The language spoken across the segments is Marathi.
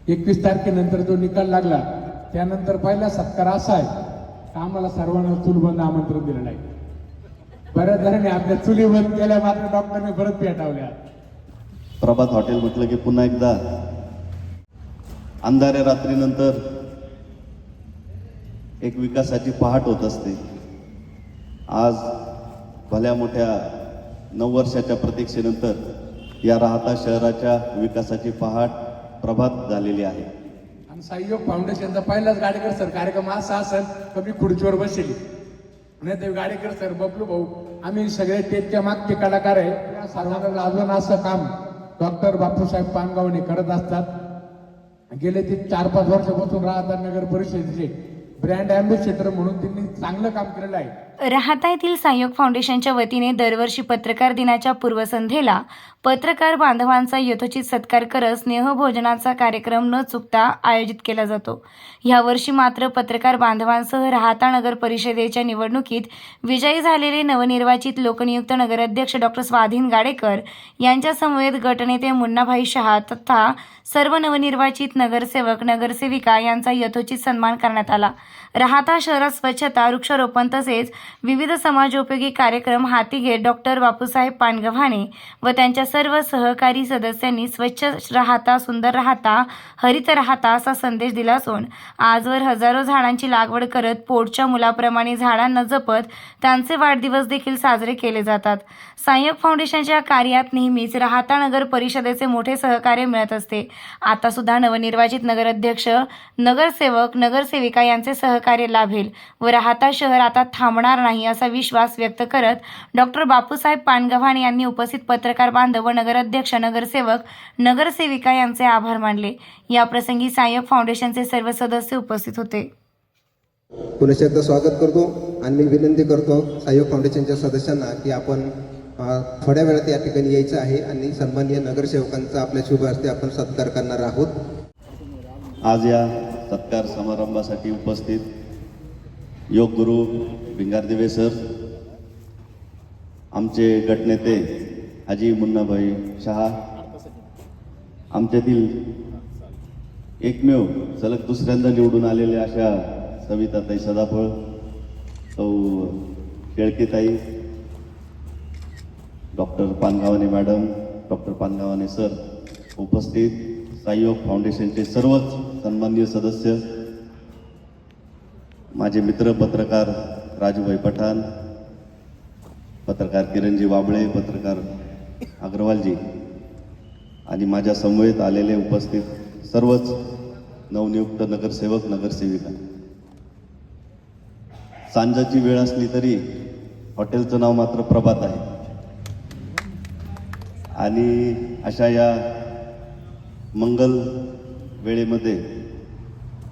21 तारखेनंतर जो निकाल लागला त्यानंतर पहिला सत्कार असा आहे की आम्हाला सर्वांना चूलबंद आमंत्रण दिलेलं आहे. बऱ्याच जणांनी आपल्या चुली बंद केल्या, मात्र डॉक्टरने परत पेटावल्या. प्रभात हॉटेल म्हटलं की पुन्हा एकदा अंधाऱ्या रात्रीनंतर एक विकासाची पहाट होत असते. आज भल्या मोठ्या 9 वर्षाच्या प्रतीक्षेनंतर या राहता शहराच्या विकासाची पहाट प्रभात झालेली आहे. आणि सहयोग फाउंडेशनचा पहिलाच गाडेकर सर कार्यक्रम असा असेल तर मी खुर्चीवर बसेल, नाही ते गाडेकर सर, बबलू भाऊ, आम्ही सगळे टेटच्या मागचे कलाकार आहे. या सर्वांना लाजून असं काम डॉक्टर बापूसाहेब पानगावणे करत असतात. गेले ते 4-5 वर्षापासून राहता नगर परिषदेचे ब्रँड अँबॅसेडर म्हणून त्यांनी चांगलं काम केलेलं आहे. राहता येथील सहयोग फाउंडेशनच्या वतीने दरवर्षी पत्रकार दिनाच्या पूर्वसंध्येला पत्रकार बांधवांचा यथोचित सत्कार करत स्नेहभोजनाचा कार्यक्रम न चुकता आयोजित केला जातो. यावर्षी मात्र पत्रकार बांधवांसह राहता नगर परिषदेच्या निवडणुकीत विजयी झालेले नवनिर्वाचित लोकनियुक्त नगराध्यक्ष डॉक्टर स्वाधीन गाडेकर यांच्या समवेत गटनेते मुन्नाभाई शहा तथा सर्व नवनिर्वाचित नगरसेवक नगरसेविका यांचा यथोचित सन्मान करण्यात आला. राहता शहरात स्वच्छता, वृक्षारोपण तसेच विविध समाजोपयोगी कार्यक्रम हाती घेत डॉक्टर बापूसाहेब पानगव्हाणे व त्यांच्या सर्व सहकारी सदस्यांनी स्वच्छ राहता, सुंदर राहता, हरित राहता असा संदेश दिला असून आजवर हजारो झाडांची लागवड करत पोटच्या मुलाप्रमाणे झाडांना जपत त्यांचे वाढदिवस देखील साजरे केले जातात. सहयोग फाउंडेशनच्या कार्यात नेहमीच राहता नगर परिषदेचे मोठे सहकार्य मिळत असते. आता सुद्धा नवनिर्वाचित नगराध्यक्ष, नगरसेवक, नगरसेविका यांचे सहकार्य लाभेल व राहता शहर आता थांबणार नाही असा विश्वास व्यक्त करत डॉक्टर बापूसाहेब पानगव्हाणे यांनी उपस्थित पत्रकार बांधव व नगराध्यक्ष, नगरसेवक, नगरसेविका यांचे आभार मानले. या प्रसंगी सहयोग फाउंडेशनचे सर्व सदस्य उपस्थित होते. पुनश्च एकदा स्वागत करतो आणि मी विनंती करतो सहयोग फाउंडेशनच्या सदस्यांना की आपण थोड्या वेळात या ठिकाणी यायचं आहे आणि सन्माननीय नगरसेवकांचा आपल्या शुभ हस्ते आपण सत्कार करणार आहोत. आज या सत्कार समारंभासाठी उपस्थित योग गुरु भिंगारदिवे सर, आमचे गटनेते हाजी मुन्नाभाई शहा, आमच्यातील एकमेव सलग दुसऱ्यांदा निवडून आलेल्या अशा सविताताई सदाफळ, सौ केळकेताई, डॉक्टर पानगावाने मॅडम, डॉक्टर पानगावाने सर, उपस्थित सहयोग फाउंडेशनचे सर्वच सन्माननीय सदस्य, माझे मित्र पत्रकार राजूभाई पठाण, पत्रकार किरणजी वाबळे, पत्रकार अग्रवालजी आणि माझ्या समवेत आलेले उपस्थित सर्वच नवनियुक्त नगरसेवक, नगरसेविका. सांजाची वेळ असली तरी हॉटेलचं नाव मात्र प्रभात आहे आणि अशा या मंगल वेळेमध्ये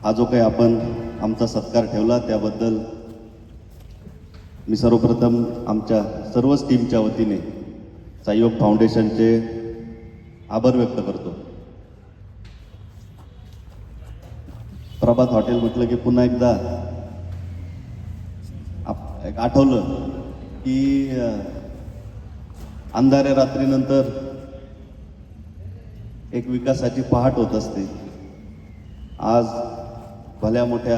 हा जो काही आपण आमचा सत्कार ठेवला त्याबद्दल मी सर्वप्रथम आमच्या सर्वच टीमच्या वतीने सहयोग फाउंडेशनचे आभार व्यक्त करतो. प्रभात हॉटेल म्हटलं की पुन्हा एकदा आठवलं की अंधाऱ्या रात्रीनंतर एक विकासाची पहाट होत असते. आज भल्या मोठ्या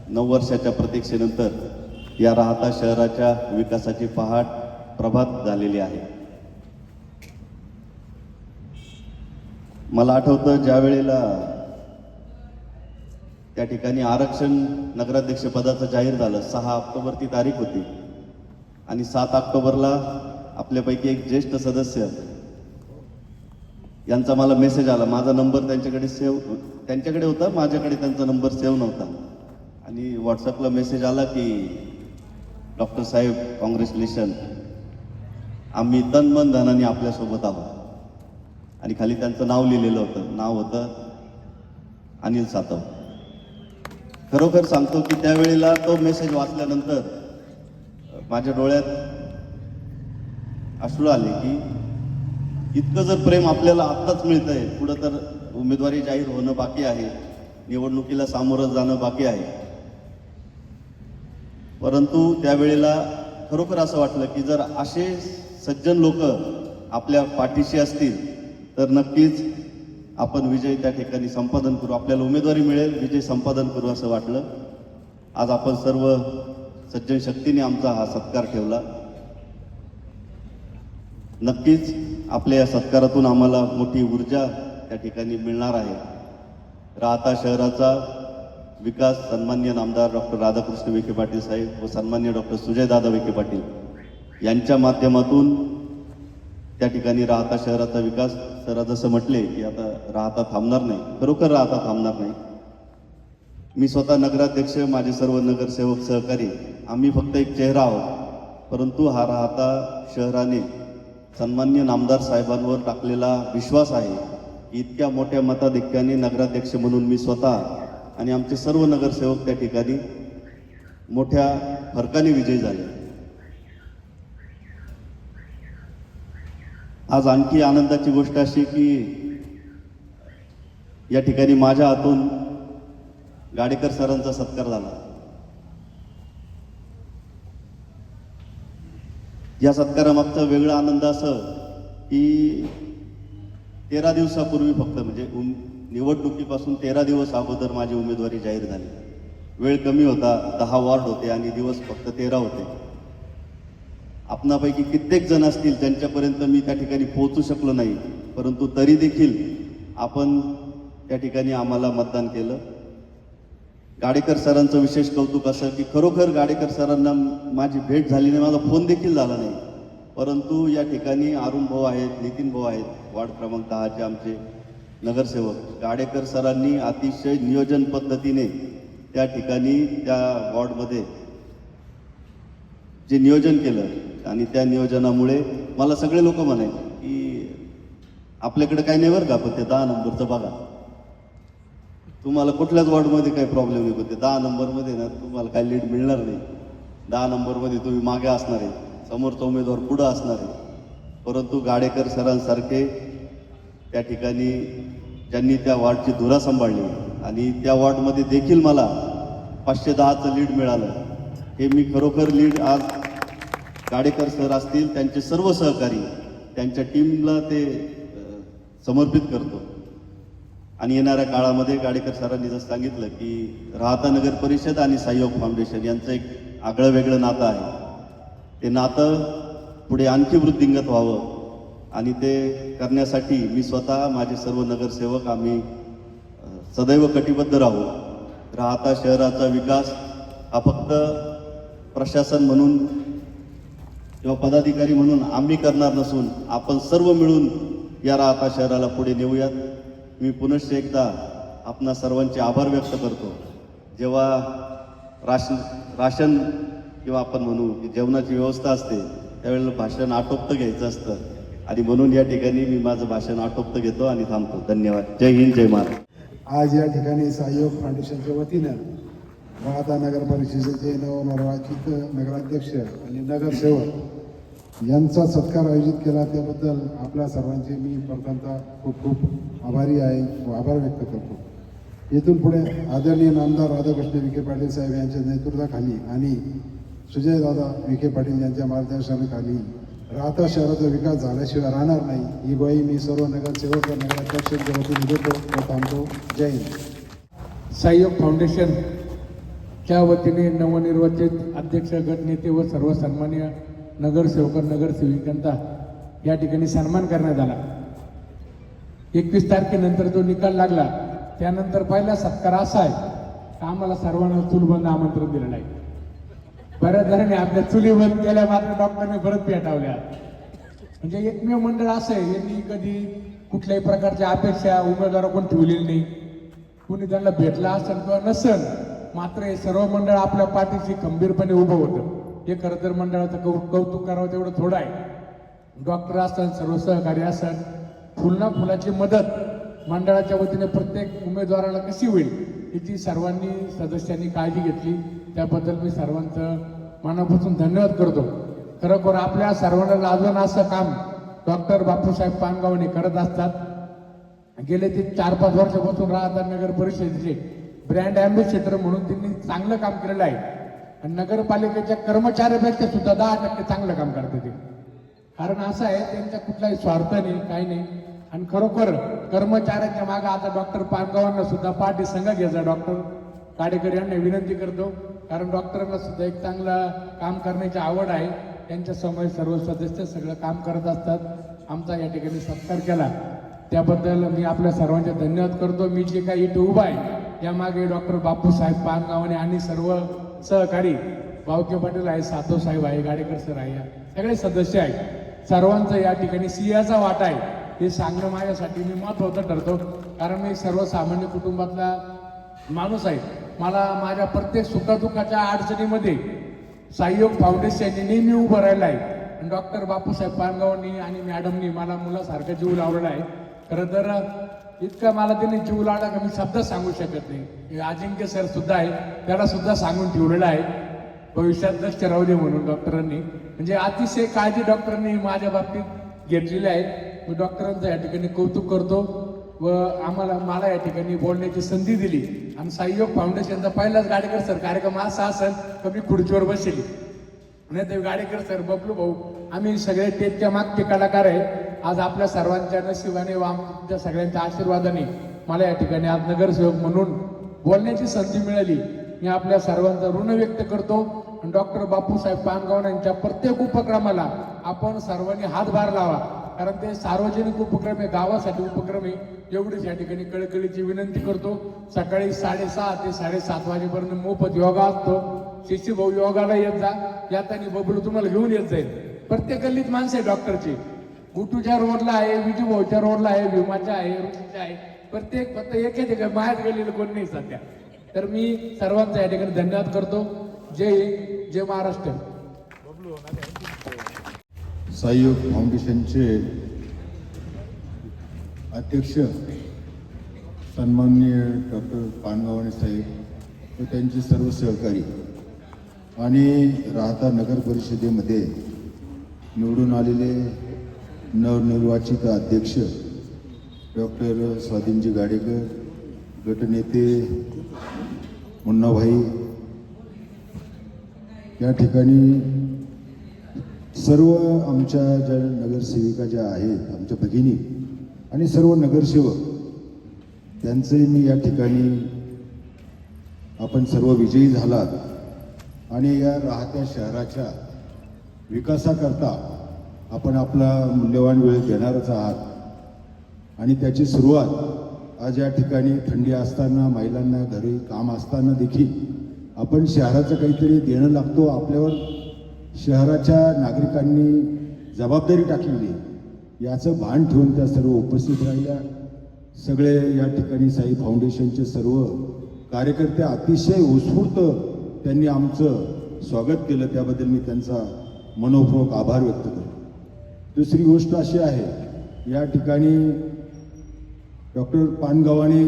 9 वर्षाच्या प्रतीक्षेनंतर या राहता शहराच्या विकासाची पहाट प्रभात झालेली आहे. मला आठवतं ज्या वेळेला त्या ठिकाणी आरक्षण नगराध्यक्ष पदाचं जाहीर झालं, 6 ऑक्टोबर ती तारीख होती आणि 7 ऑक्टोबरला आपल्यापैकी एक ज्येष्ठ सदस्य यांचा मला मेसेज आला. माझा नंबर त्यांच्याकडे होता, माझ्याकडे त्यांचा नंबर सेव्ह नव्हता आणि व्हॉट्सअपला मेसेज आला की डॉक्टर साहेब कॉंग्रॅच्युलेशन, आम्ही तन मन धनाने आपल्यासोबत आहोत आणि खाली त्यांचं नाव लिहिलेलं होतं. नाव होतं अनिल सातव. खरोखर सांगतो की त्यावेळेला तो मेसेज वाचल्यानंतर माझ्या डोळ्यात अश्रू आले की इतकं जर प्रेम आपल्याला आत्ताच मिळतंय, पुढं तर उमेदवारी जाहीर होणं बाकी आहे, निवडणुकीला सामोरं जाणं बाकी आहे, परंतु त्यावेळेला खरोखर असं वाटलं की जर असे सज्जन लोक आपल्या पाठीशी असतील तर नक्कीच आपण विजय त्या ठिकाणी संपादन करू, आपल्याला उमेदवारी मिळेल, विजय संपादन करू असं वाटलं. आज आपण सर्व सज्जन शक्तीने आमचा हा सत्कार ठेवला. नक्कीच आपल्या या सत्कारातून आम्हाला मोठी ऊर्जा त्या ठिकाणी मिळणार आहे. राहता शहराचा विकास सन्माननीय नामदार डॉक्टर राधाकृष्ण विखे पाटील साहेब व सन्माननीय डॉक्टर सुजयदादा विखे पाटील यांच्या माध्यमातून त्या ठिकाणी राहता शहराचा विकास, सर जसं म्हटले की आता राहता थांबणार नाही, खरोखर राहता थांबणार नाही. मी स्वतः नगराध्यक्ष, माझे सर्व नगरसेवक सहकारी, आम्ही फक्त एक चेहरा आहोत, परंतु हा राहता शहराने सन्माननीय नामदार साहेबांवर टाकलेला विश्वास आहे. इतक्या मोठ्या मताधिक्याने नगराध्यक्ष म्हणून मी स्वतः आणि आमचे सर्व नगरसेवक त्या ठिकाणी मोठ्या फरकाने विजयी झाले. आज आणखी आनंदाची गोष्ट अशी की या ठिकाणी माझ्या हातून गाडेकर सरांचा सत्कार झाला. या सत्कारामागचा वेगळा आनंद असं की 13 दिवसापूर्वी फक्त म्हणजे निवडणुकीपासून 13 दिवस अगोदर माझी उमेदवारी जाहीर झाली. वेळ कमी होता, 10 वॉर्ड होते आणि दिवस फक्त 13 होते. आपणापैकी कित्येक जण असतील ज्यांच्यापर्यंत मी त्या ठिकाणी पोहोचू शकलो नाही, परंतु तरी देखील आपण त्या ठिकाणी आम्हाला मतदान केलं. गाडेकर सरांचं विशेष कौतुक असं की खरोखर गाडेकर सरांना माझी भेट झाली नाही, माझा फोन देखील झाला नाही, परंतु या ठिकाणी अरुण भाऊ आहेत, नितीन भाऊ आहेत, वार्ड क्रमांक 10चे आमचे नगरसेवक. गाडेकर सरांनी अतिशय नियोजन पद्धतीने त्या ठिकाणी त्या वॉर्डमध्ये जे नियोजन केलं आणि त्या नियोजनामुळे मला सगळे लोक म्हणायचे की आपल्याकडे काही नाही बरं का, पण ते 10 नंबरचं बघा, तुम्हाला कुठल्याच वॉर्डमध्ये काही प्रॉब्लेम नाही, पण ते 10 नंबरमध्ये ना तुम्हाला काही लीड मिळणार नाही. 10 नंबरमध्ये तुम्ही मागे असणार आहे, समोरचा उमेदवार पुढं असणार आहे. परंतु गाडेकर सरांसारखे त्या ठिकाणी ज्यांनी त्या वॉर्डची धुरा सांभाळली आणि त्या वॉर्डमध्ये देखील मला 510चं लीड मिळालं. हे मी खरोखर लीड आज गाडेकर सर असतील, त्यांचे सर्व सहकारी, त्यांच्या टीमला ते समर्पित करतो. आणि येणाऱ्या काळामध्ये गाडेकर सरांनी जसं सांगितलं की राहता नगर परिषद आणि सहयोग फाउंडेशन यांचं एक आगळं वेगळं नातं आहे. ते नातं पुढे आणखी वृद्धिंगत व्हावं आणि ते करण्यासाठी मी स्वतः, माझे सर्व नगरसेवक आम्ही सदैव कटिबद्ध राहू. राहता शहराचा विकास हा फक्त प्रशासन म्हणून किंवा पदाधिकारी म्हणून आम्ही करणार नसून आपण सर्व मिळून या राहता शहराला पुढे नेऊयात. मी पुनश्च एकदा आपणा सर्वांचे आभार व्यक्त करतो. जेव्हा राशन किंवा आपण म्हणू की जेवणाची व्यवस्था असते त्यावेळेला भाषण आटोपतं घ्यायचं असतं आणि म्हणून या ठिकाणी मी माझं भाषण आटोपतं घेतो आणि थांबतो. धन्यवाद. जय हिंद, जय महाराष्ट्र. आज या ठिकाणी सहयोग फाउंडेशनच्या वतीनं राहता नगर परिषदेचे नवनिर्वाचित नगराध्यक्ष आणि नगरसेवक यांचा सत्कार आयोजित केला, त्याबद्दल आपल्या सर्वांचे मी प्रथमतः खूप खूप आभारी आहे व आभार व्यक्त करतो. येथून पुढे आदरणीय नामदार राधाकृष्ण विखे पाटील साहेब यांच्या नेतृत्वाखाली आणि सुजयदादा विखे पाटील यांच्या मार्गदर्शनाखाली राहता शहराचा विकास झाल्याशिवाय राहणार नाही, ही ग्वाही मी सर्व नगरसेवक व नगराध्यक्षांच्या वतीने देतो व थांबतो. जय हिंद. सहयोग फाउंडेशनच्या वतीने नवनिर्वाचित अध्यक्ष, गटनेते व सर्व सन्मान्य नगरसेवक नगरसेविकांचा या ठिकाणी सन्मान करण्यात आला. 21 तारखेनंतर जो निकाल लागला त्यानंतर पहिला सत्कार असा आहे की आम्हाला सर्वांना चूलबंद आमंत्रण दिलेलं आहे. बऱ्याच जणांनी आपल्या चुली बंद केल्या, मात्र डॉक्टरने परत पेटावल्या. म्हणजे एकमेव मंडळ असं आहे यांनी कधी कुठल्याही प्रकारच्या अपेक्षा उमेदवाराकडून ठेवलेली नाही. कुणी त्यांना भेटला असेल किंवा नसेल, मात्र हे सर्व मंडळ आपल्या पाठीशी खंबीरपणे उभं होतं. हे खरं तर मंडळाचं कौतुक करावं तेवढं थोडं आहे. डॉक्टर असन, सर्व सहकारी असन, फुलाची मदत मंडळाच्या वतीने प्रत्येक उमेदवाराला कशी होईल याची सर्वांनी सदस्यांनी काळजी घेतली. त्याबद्दल मी सर्वांचं मनापासून धन्यवाद करतो. खरोखर आपल्या सर्वांना लाजून असं काम डॉक्टर बापूसाहेब पानगावणे करत असतात. गेले ते 4-5 वर्षापासून राहता नगर परिषदेचे ब्रँड अँबॅसेडर म्हणून त्यांनी चांगलं काम केलेलं आहे आणि नगरपालिकेच्या कर्मचाऱ्यापेक्षा सुद्धा 10% चांगलं काम करते ते. कारण असं आहे त्यांचा कुठलाही स्वार्थ नाही, काही नाही. आणि खरोखर कर्मचाऱ्यांच्या मागे आता डॉक्टर पानगावांना सुद्धा पाठी संघ घ्यायचा डॉक्टर काडेकर यांना विनंती करतो, कारण डॉक्टरांना सुद्धा एक चांगलं काम करण्याची आवड आहे. त्यांच्या समोर सर्व सदस्य सगळं काम करत असतात. आमचा या ठिकाणी सत्कार केला त्याबद्दल मी आपल्या सर्वांचे धन्यवाद करतो. मी जे काही इथे उभा आहे यामागे डॉक्टर बापूसाहेब पानगावणे आणि सर्व सहकारी बावके पाटील आहे, साधव साहेब आहे, गाडेकर सर आहे, सगळे सदस्य आहेत. सर्वांचं या ठिकाणी सिंहाचा वाटा आहे हे सांगणं माझ्यासाठी मी महत्त्वाचं ठरतो, कारण मी सर्वसामान्य कुटुंबातला माणूस आहे. मला माझ्या प्रत्येक सुखदुःखाच्या अडचणीमध्ये सहयोग फाउंडेशनने नेहमी उभं राहिलं आहे. डॉक्टर बापूसाहेब पानगावनी आणि मॅडमनी मला मुलासारखं जीव लावलेला आहे. खरं तर इतका मला त्यांनी जीव लावला की मी शब्द सांगू शकत नाही. हे अजिंक्य सर सुद्धा आहे, त्याला सुद्धा सांगून ठेवलेलं आहे भविष्यात लक्ष राहू दे म्हणून डॉक्टरांनी. म्हणजे अतिशय काळजी डॉक्टरांनी माझ्या बाबतीत घेतलेली आहे. मी डॉक्टरांचं या ठिकाणी कौतुक करतो व मला या ठिकाणी बोलण्याची संधी दिली. आणि सहयोग फाउंडेशनचा पहिलाच गाडेकर सर कार्यक्रम असा असेल तर मी खुर्चीवर बसली, नाही तर गाडेकर सर, बबलू भाऊ, आम्ही सगळे टेटच्या मागचे कलाकार आहे. आज आपल्या सर्वांच्या नशिबाने व आमच्या सगळ्यांच्या आशीर्वादाने मला या ठिकाणी आज नगरसेवक म्हणून बोलण्याची संधी मिळाली. मी आपल्या सर्वांचा ऋण व्यक्त करतो. डॉक्टर बापूसाहेब पानगावणे यांच्या प्रत्येक उपक्रमाला आपण सर्वांनी हातभार लावा, कारण ते सार्वजनिक उपक्रम आहे, गावासाठी उपक्रम आहे. एवढीच या ठिकाणी कळकळीची विनंती करतो. सकाळी 6:30 ते 7:30 वाजेपर्यंत मोफत योगा असतो. शिशी भाऊ योगाला येत जा, यातानी बबलू तुम्हाला घेऊन येत जाईल. प्रत्येक गल्लीत माणसं आहे डॉक्टरची. गुटूच्या रोडला आहे, विजू भाऊच्या रोडला आहे, भीमाच्या आहे, ऋषीच्या आहे. प्रत्येक फक्त एक बाहेर गेलेलं कोण नाही सध्या. तर मी सर्वांचा या ठिकाणी धन्यवाद करतो. जय हिंद, जय महाराष्ट्र. सहयोग फाउंडेशनचे अध्यक्ष सन्माननीय डॉक्टर पानगावणे साहेब व त्यांचे सर्व सहकारी आणि राहता नगर परिषदेमध्ये निवडून आलेले नवनिर्वाचित अध्यक्ष डॉक्टर स्वाधीनजी गाडेकर, गटनेते मुन्नाभाई, या ठिकाणी सर्व आमच्या ज्या नगरसेविका ज्या आहेत, आमच्या भगिनी आणि सर्व नगरसेवक, त्यांचे मी या ठिकाणी आपण सर्व विजयी झालात आणि या राहत्या शहराच्या विकासाकरता आपण आपला मूल्यवान वेळ देणारच आहात. आणि त्याची सुरुवात आज या ठिकाणी थंडी असताना, महिलांना घरी काम असताना देखील आपण शहराचं काहीतरी देणं लागतो. आपल्यावर शहराच्या नागरिकांनी जबाबदारी टाकलेली आहे, याचं भान ठेवून त्या सर्व उपस्थित राहिल्या. सगळे या ठिकाणी साई फाउंडेशनचे सर्व कार्यकर्ते अतिशय उत्स्फूर्त त्यांनी आमचं स्वागत केलं, त्याबद्दल मी त्यांचा मनोपूर्वक आभार व्यक्त करतो. दुसरी गोष्ट अशी आहे, या ठिकाणी डॉक्टर पानगावणे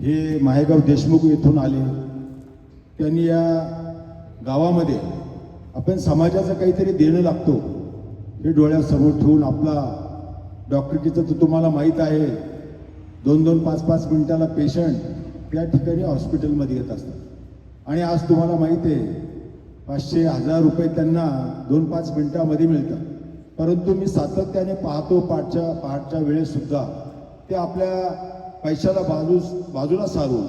हे माहेगाव देशमुख येथून आले. त्यांनी या गावामध्ये आपण समाजाचं काहीतरी देणं लागतो हे डोळ्यासमोर ठेवून आपला डॉक्टरकीचं तर तुम्हाला माहीत आहे, 2-2, 5-5 मिनिटाला पेशंट त्या ठिकाणी हॉस्पिटलमध्ये येत असतात. आणि आज तुम्हाला माहीत आहे 500-1000 रुपये त्यांना 2-5 मिनिटामध्ये मिळतात. परंतु मी सातत्याने पाहतो, पहाटच्या वेळेसुद्धा ते आपल्या पैशाला बाजूला सारून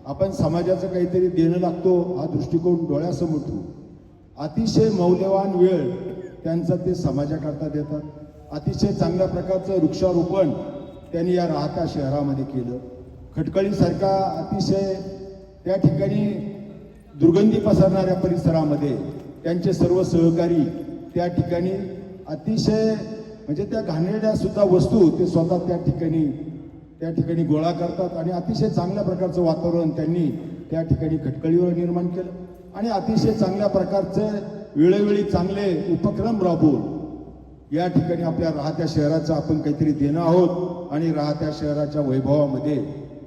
आपण समाजाचं काहीतरी देणं लागतो हा दृष्टिकोन डोळ्यासमोर ठेवून अतिशय मौल्यवान वेळ त्यांचा ते समाजाकरता देतात. अतिशय चांगल्या प्रकारचं वृक्षारोपण त्यांनी या राहत्या शहरामध्ये केलं. खटकळीसारखा अतिशय त्या ठिकाणी दुर्गंधी पसरणाऱ्या परिसरामध्ये त्यांचे सर्व सहकारी त्या ठिकाणी अतिशय म्हणजे त्या घाणेरड्या सुद्धा वस्तू ते स्वतः त्या ठिकाणी गोळा करतात आणि अतिशय चांगल्या प्रकारचं वातावरण त्यांनी त्या ठिकाणी खटकळीवर निर्माण केलं. आणि अतिशय चांगल्या प्रकारचे वेळोवेळी चांगले उपक्रम राबवून या ठिकाणी आपल्या राहत्या शहराचं आपण काहीतरी देणं आहोत आणि राहत्या शहराच्या वैभवामध्ये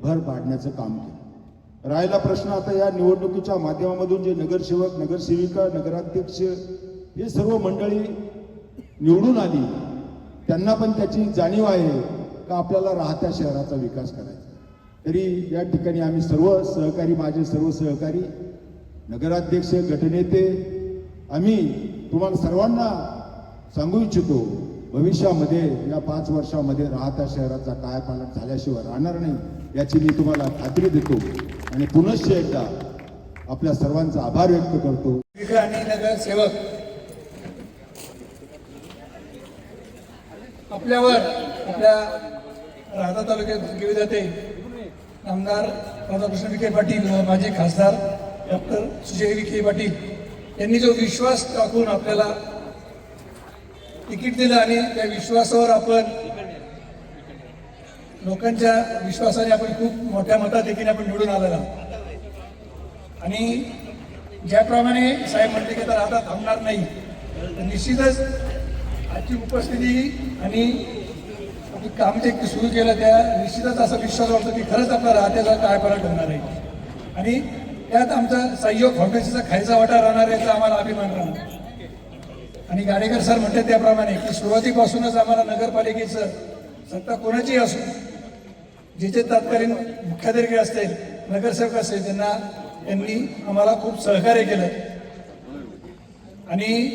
भर पाडण्याचं काम केलं. राहिला प्रश्न आता या निवडणुकीच्या माध्यमामधून जे नगरसेवक, नगरसेविका, नगराध्यक्ष हे सर्व मंडळी निवडून आली, त्यांना पण त्याची जाणीव आहे का आपल्याला राहत्या शहराचा विकास करायचा. तरी या ठिकाणी आम्ही सर्व सहकारी, माझे सर्व सहकारी, नगराध्यक्ष, गटनेते, आम्ही तुम्हाला सर्वांना सांगू इच्छितो भविष्यामध्ये या 5 वर्षामध्ये राहत्या शहराचा कायापालट झाल्याशिवाय राहणार नाही याची मी तुम्हाला खात्री देतो आणि पुनश्च एकदा आपल्या सर्वांचा आभार व्यक्त करतो. आणि नगरसेवक आपल्यावर आपल्या राहता तालुक्यात घेऊन जाते आमदार राधाकृष्ण विखे पाटील व माजी खासदार डॉक्टर सुजय विखे पाटील यांनी जो विश्वास टाकून आपल्याला तिकीट दिलं आणि त्या विश्वासावर आपण लोकांच्या विश्वासाने आपण खूप मोठ्या मताधिक्याने आपण निवडून आलेला आणि ज्याप्रमाणे साहेब म्हणते की आता राहता थांबणार नाही तर निश्चितच आजची उपस्थिती आणि आपली काम जे सुरू केलं त्या निश्चितच असा विश्वास वाटतो की खरंच आपला राहत्याचा कायापालट होणार आहे आणि त्यात आमचा सहयोग फाउंडेशनचा खायचा वाटा राहणार आहे याचा आम्हाला अभिमान राहणार. आणि गाडेकर सर म्हणतात त्याप्रमाणे की सुरुवातीपासूनच आम्हाला नगरपालिकेचं सत्ता कोणाची असो जे जे तत्कालीन मुख्याधिकारी असतील नगरसेवक असतील त्यांनी आम्हाला खूप सहकार्य केलं आणि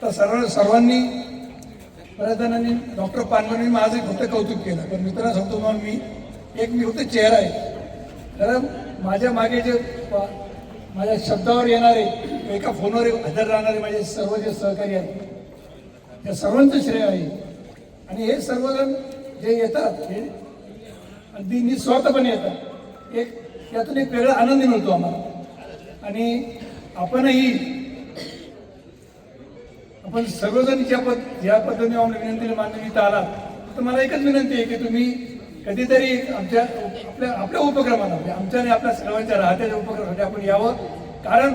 तर सर्वांनी बऱ्याच जणांनी डॉक्टर पानवणी माझं फक्त कौतुक केलं पण मित्रांनो सांगतो मग मी फक्त चेहरा आहे कारण माझ्या मागे जे माझ्या शब्दावर येणारे एका फोनवर हजर राहणारे माझे सर्व जे सहकारी आहेत त्या सर्वांचं श्रेय आहे आणि हे सर्वजण जे येतात हे अगदी निस्वार्थपणे येतात यातून एक वेगळा आनंद मिळतो आम्हाला आणि आपण सर्वजण ज्या पद्धतीने आम्हाला विनंतीला मान्यता आला तर मला एकच विनंती आहे की तुम्ही कधीतरी आपल्या उपक्रमाला म्हणजे आमच्या आणि आपल्या सर्वांच्या राहत्याच्या उपक्रमासाठी आपण यावं कारण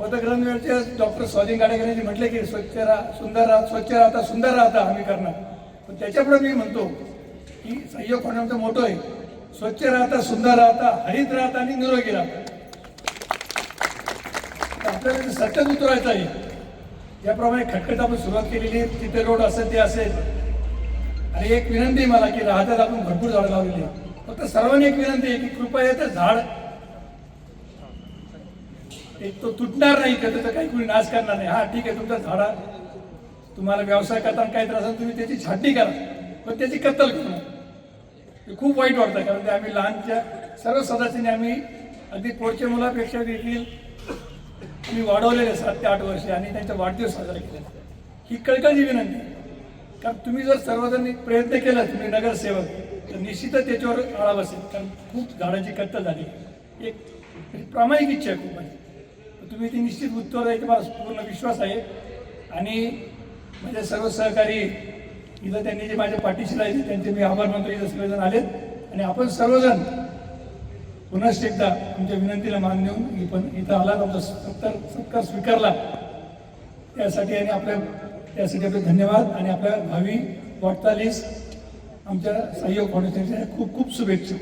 पदग्रंथाचे डॉक्टर स्वाधीन गाडेकर यांनी म्हटले की स्वच्छ राहता सुंदर राहता आम्ही करणार पण त्याच्यापुढे मी म्हणतो की सहयोग होण्याचा मोठं आहे स्वच्छ राहता सुंदर राहता हरित राहता आणि निरोगी राहता आपल्याला सत्यात उतरायचं आहे ज्याप्रमाणे खटखट आपण सुरुवात केलेली आहे तिथे रोड असेल ते असेल आणि एक विनंती मला की राहत्यात आपण भरपूर झाडं लावलेली आहे फक्त सर्वांनी एक विनंती आहे की कृपया ते झाड एक तो तुटणार नाही का त्याचा काही कोणी नाश करणार नाही. हा ठीक आहे तुमचा झाडा तुम्हाला व्यवसाय करताना काही त्रास असेल तुम्ही त्याची छाटणी करा पण त्याची कत्तल करू नका. खूप वाईट वाटतं कारण ते आम्ही लहानच्या सर्व सदस्यांनी आम्ही अगदी पोटच्या मुलापेक्षा देखील आम्ही वाढवलेले 7 ते 8 वर्षे आणि त्यांचा वाढदिवस साजरा केला. ही कळकळीची विनंती कारण तुम्ही जर सर्वजण प्रयत्न केला तुम्ही नगरसेवक तर निश्चितच त्याच्यावर आळा बसेल कारण खूप झाडांची कत्तल झाली. एक प्रामाणिक इच्छा आहे खूप माझी तुम्ही ती निश्चित उत्तर आहे मला पूर्ण विश्वास आहे आणि माझे सर्व सहकारी इथं त्यांनी जे माझ्या पाठीशी राहिले त्यांचे मी आभार मानतो. इथं सगळेजण आलेत आणि आपण सर्वजण पुनश्च एकदा आमच्या विनंतीला मान देऊन पण इथं आलात आमचा सत्कार स्वीकारला त्यासाठी आणि त्यासाठी आपले धन्यवाद आणि आपल्या भावी वाटचालीस आमच्या सहयोग फाउंडेशनच्या खूप खूप शुभेच्छा.